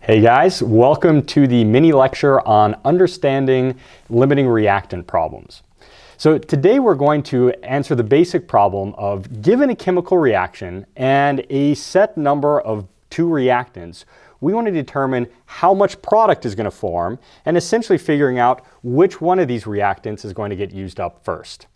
Hey guys, welcome to the mini lecture on understanding limiting reactant problems. So today we're going to answer the basic problem of given a chemical reaction and a set number of two reactants, we want to determine how much product is going to form and essentially figuring out which one of these reactants is going to get used up first.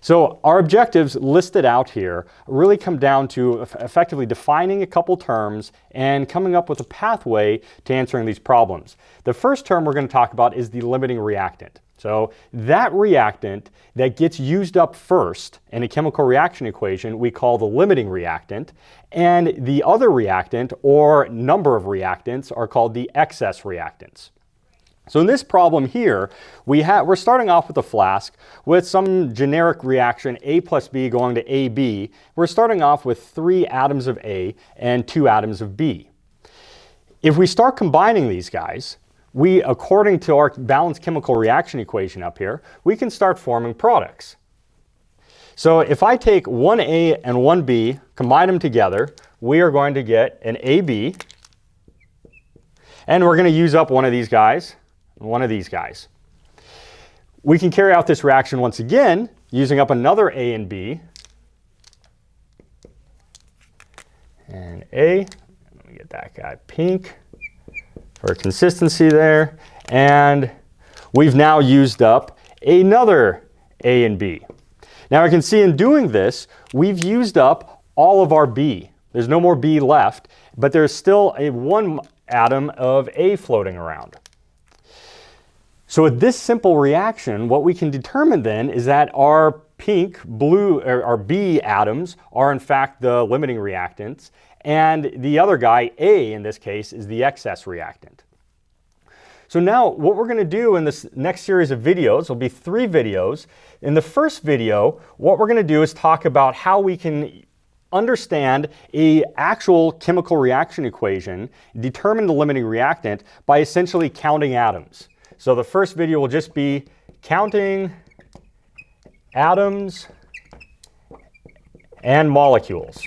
So our objectives listed out here really come down to effectively defining a couple terms and coming up with a pathway to answering these problems. The first term we're going to talk about is the limiting reactant. So that reactant that gets used up first in a chemical reaction equation we call the limiting reactant, and the other reactant or number of reactants are called the excess reactants. So in this problem here, we're starting off with a flask with some generic reaction A plus B going to AB. We're starting off with 3 atoms of A and 2 atoms of B. If we start combining these guys, according to our balanced chemical reaction equation up here, we can start forming products. So if I take one A and one B, combine them together, we are going to get an AB, and we're going to use up one of these guys. One of these guys. We can carry out this reaction once again using up another A and B. And A, let me get that guy pink for consistency there. And we've now used up another A and B. Now I can see in doing this, we've used up all of our B. There's no more B left, but there's still one atom of A floating around. So with this simple reaction, what we can determine then is that our pink, blue, or our B atoms are in fact the limiting reactants, and the other guy, A in this case, is the excess reactant. So now what we're going to do in this next series of videos will be 3 videos. In the first video, what we're going to do is talk about how we can understand an actual chemical reaction equation, determine the limiting reactant by essentially counting atoms. So the first video will just be counting atoms and molecules.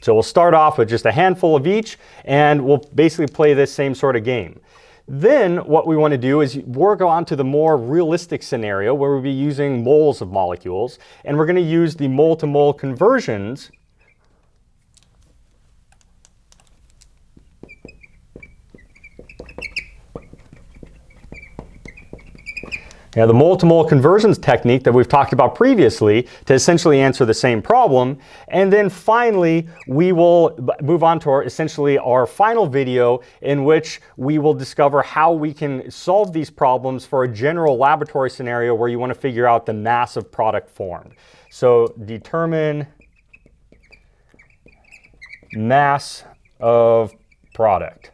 So we'll start off with just a handful of each, and we'll basically play this same sort of game. Then what we want to do is work on to the more realistic scenario where we'll be using moles of molecules, and we're going to use the mole-to-mole conversions . Now, the mole-to-mole conversions technique that we've talked about previously to essentially answer the same problem. And then finally, we will move on to essentially our final video in which we will discover how we can solve these problems for a general laboratory scenario where you want to figure out the mass of product formed. So determine mass of product.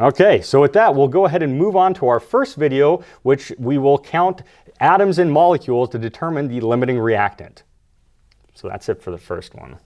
Okay, so with that, we'll go ahead and move on to our first video, which we will count atoms and molecules to determine the limiting reactant. So that's it for the first one.